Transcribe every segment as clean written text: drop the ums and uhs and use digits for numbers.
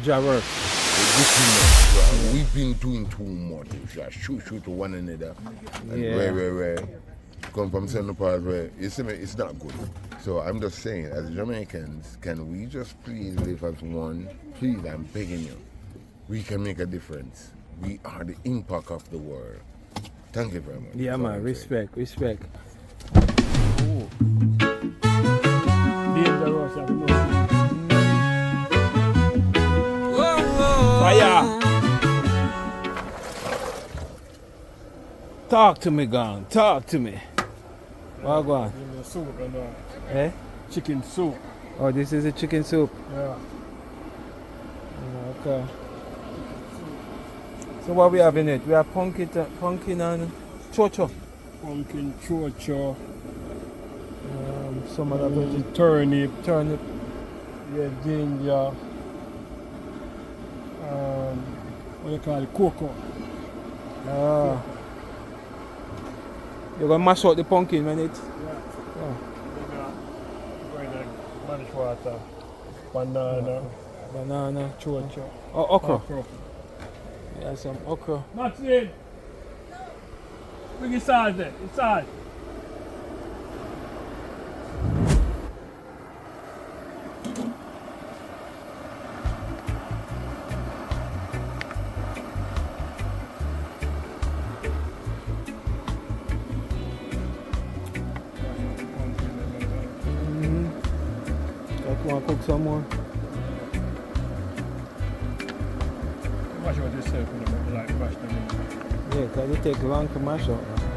job work. We do too much. Well, we've been doing too much. Just shoot to one another. And where come from certain parts where it's not good. So I'm just saying, as Jamaicans, can we just please live as one? Please, I'm begging you. We can make a difference. We are the impact of the world. Thank you very much. Yeah, man. Respect. Dangerous, Fire! Talk to me, Gong. Talk to me. What go on? give me soup and Eh? chicken soup. Oh, this is a chicken soup. Yeah. Okay. So what we have in it? We have pumpkin and chocho. Pumpkin, chocho, Some other veggies. turnip, Turnip. ginger, what you call it, cocoa. Ah. You're gonna mash out the pumpkin, man. It. Yeah. Going to manage water, banana, chocho. Oh, okra. Yeah, some okra. Maxine! Bring your salt there, inside. Want to cook some more? Mash out yourself, you know, like mash them in. Yeah, because it takes long to mash up. Man.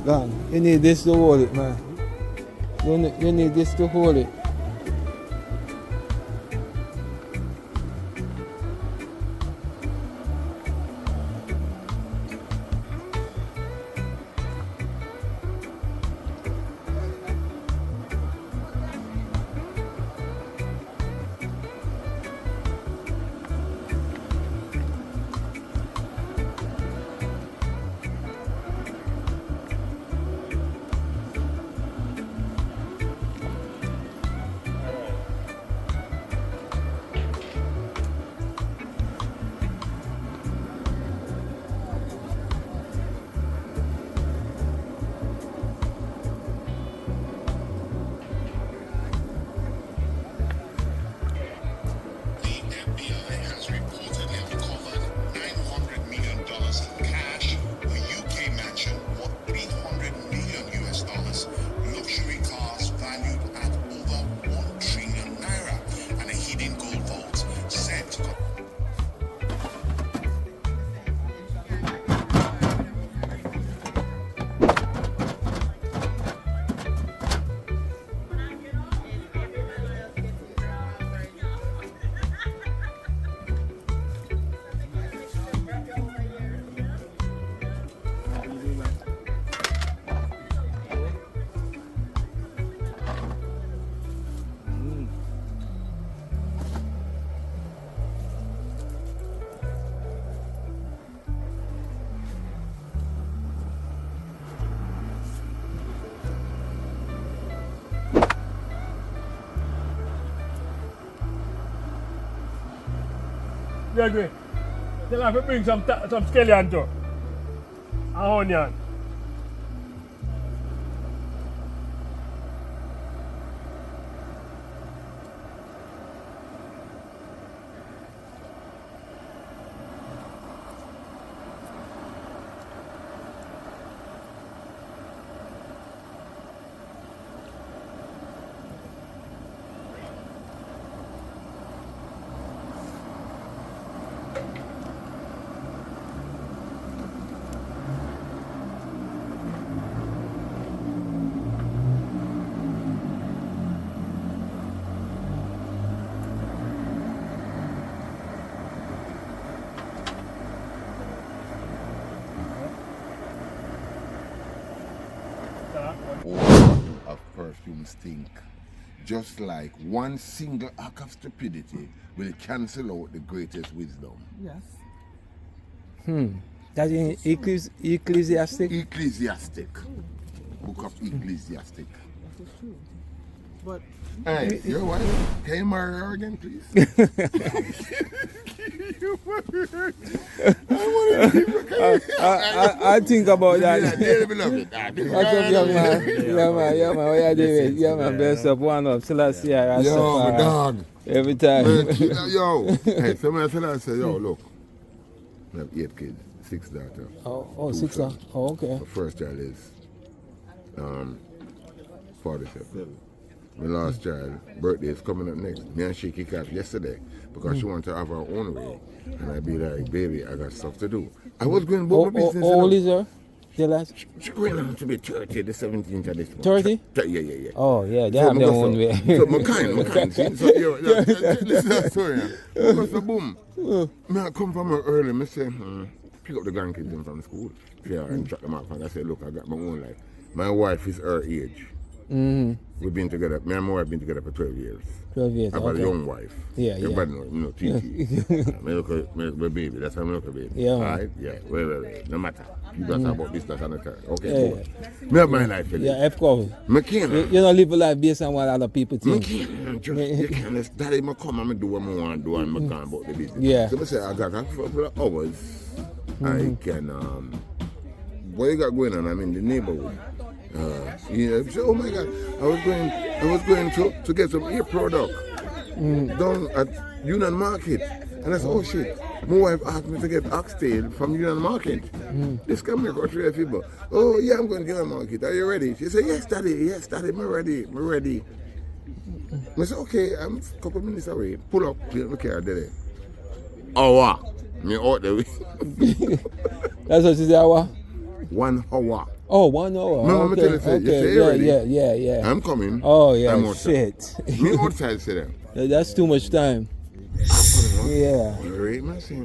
Gone. You need this to hold it, man. You need this to hold it. Yeah, great. Then I have to bring some scallion too. And onion. All bottle of perfume stink. Just like one single act of stupidity will cancel out the greatest wisdom. Yes. That's in Ecclesiastic? Ecclesiastic. Book of Ecclesiastic. That is true. But Hey, your wife, can you marry her again, please? I think about that. Yeah, dearly beloved. What's up, young man? Yeah, man. What you doing? Yeah, man. Best up, one up. Selassie, Yo, my dog. every time. Yo. Hey, somebody said, I said, yo, look. I have 8 kids, 6 daughters. Oh, 6. Oh, okay. The first child is 47. My last child, birthday is coming up next. Me and she kick off yesterday because she wanted to have her own way. And I be like, baby, I got stuff to do. I was going about my business. How old is her? The last? She's going on to be 30, the 17th of this month. 30? Yeah. Oh, yeah, they have their own way. So, my kind. See? So, yo, listen to that story. Because the boom. I come from her early, I say, pick up the grandkids in from school. Yeah, and drop them off. And I say, look, I got my own life. My wife is her age. We've been together, me and my wife have been together for 12 years. 12 years, I've got a okay. young wife. Yeah. Everybody knows, TT. My baby, that's how I look at baby. Yeah. All right? Yeah, wait. No matter. You don't talk about business and that. Okay, Yeah. cool. Me have my life, Philip. Yeah, of course. Me can't. You don't live a life based on what other people Me think. can't. You can't. Daddy, I come and I do what I want to do and I can't about the business. Yeah. So I say, I got a couple of hours. I can, what you got going on? I'm in the neighborhood. So, oh my God, I was going to get some ear product down at Union Market, and I said, oh shit, my wife asked me to get oxtail from Union Market. This come here, got 3 people. Oh yeah, I'm going to Union Market. Are you ready? She said, yes, daddy, I'm ready. I said, okay, I'm a couple minutes away. Pull up, look here, there. Hour. Me out the way. That's what she said, hour? 1 hour. Oh, 1 hour. Remember Okay, me tell you, okay. you say Yeah. I'm coming. Oh, yeah, I'm outside. shit. Me outside, say that. That's too much time. Yeah. Right, man, see.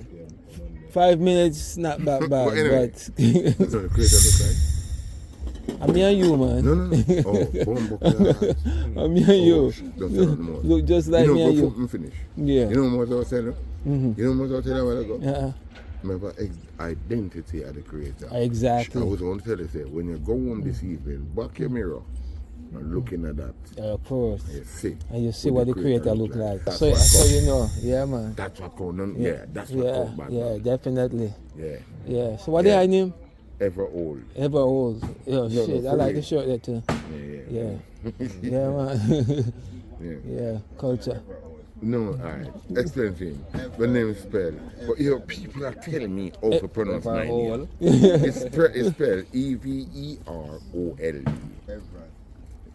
5 minutes, not that bad, But anyway. but That's what the creator look like. I'm me and you, man. No. Oh, boom, I'm me and you. Don't tell them more. Look just like me and go you. foot and finish. Yeah. You know what I was telling you? You know what I was telling you a while ago? Yeah. Remember, identity of the creator. Exactly. I was going to tell you, say, when you go home this evening, back your mirror and looking at that. Of course. You see. And you see what the creator look like. That's So what you know. Yeah, man. That's what going on. Yeah, that's what Yeah, comes back. yeah, definitely. Yeah. Yeah. So what Yeah. did I name? Ever old. Ever old. Oh, No, shit. no, I for like real. the shirt there too. Yeah. Yeah, man. Yeah. Yeah, culture. No, alright. Explain to him. My name is spelled. But you know, people are telling me how to pronounce my name. It's spelled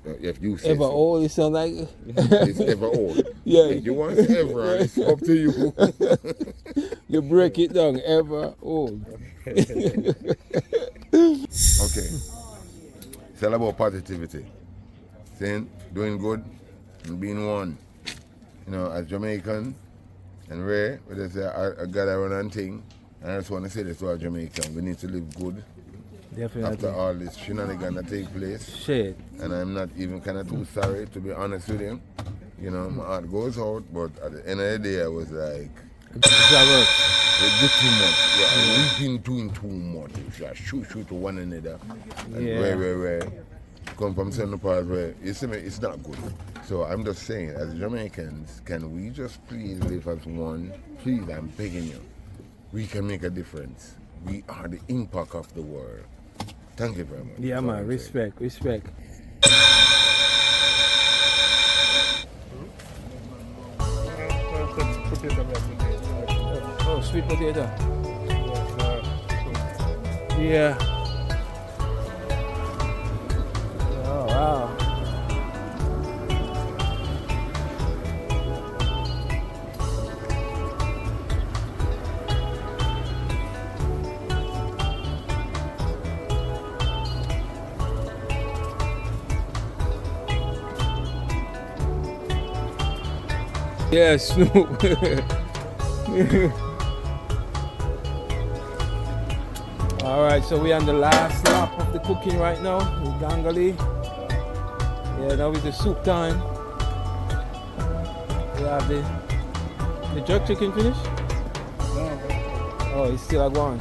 Everole. If you say Ever so. old, it sound like. It's ever old. Yeah. If you want ever, it's up to you. You break it down, ever old. Okay. It's all about positivity. Saying, doing good and being one. You know, as Jamaican and Ray, we just say, I got a run and thing. And I just want to say this to our Jamaican. We need to live good Definitely. after all this shenanigans that take place. Shit. And I'm not even kind of too sorry, to be honest with you. You know, my heart goes out, but at the end of the day, I was like, we do too much. Yeah, we've been doing too much. We just shoot to one another. And where come from certain parts where you see me, it's not good. So I'm just saying, as Jamaicans, can we just please live as one? Please, I'm begging you. We can make a difference. We are the impact of the world. Thank you very much. Yeah, That's all man. I'm saying. Respect. Oh, sweet potato. Yeah. Oh, wow. Yeah, Snoop. Alright, so we're on the last lap of the cooking right now with Gangali. Yeah, now is the soup time. We have the jerk chicken finished? Oh, it's still a going.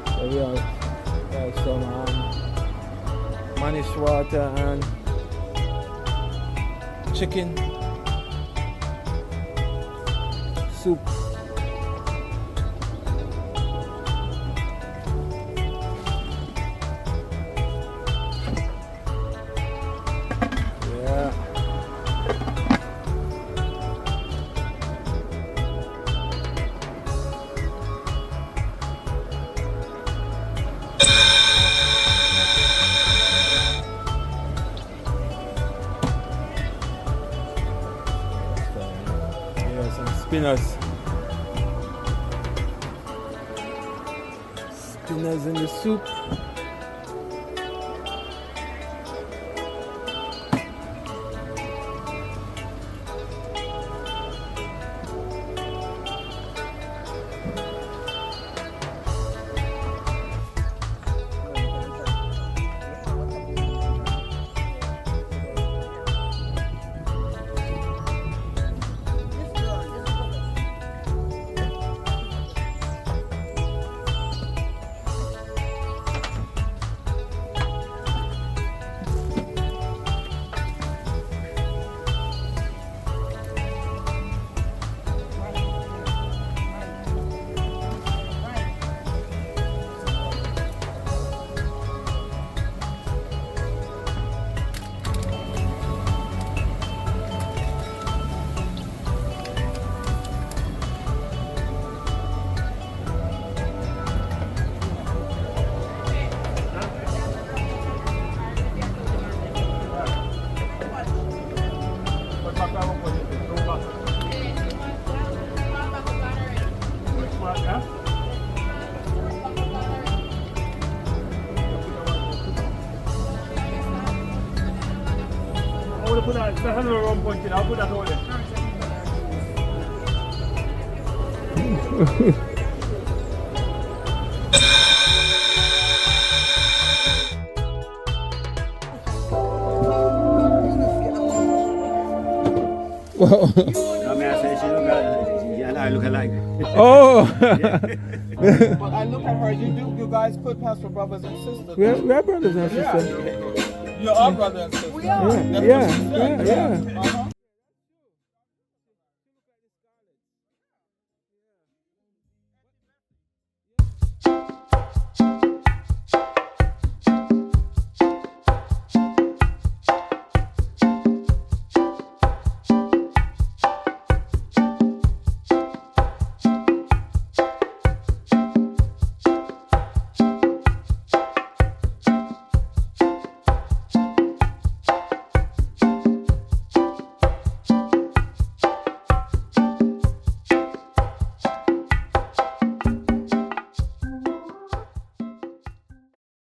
So we have some manish water and chicken soup. Yeah. Yeah, some spinners. Spinners in the soup. I want to put that, that's another rum punch in, I'll put that all in. Well, No, man, I said she look at yeah, I look alike. oh, But I look at her, you guys could pass for brothers and sisters. we're brothers and sisters. You're our brother and sister. Yeah, yeah, yeah, yeah. Uh-huh.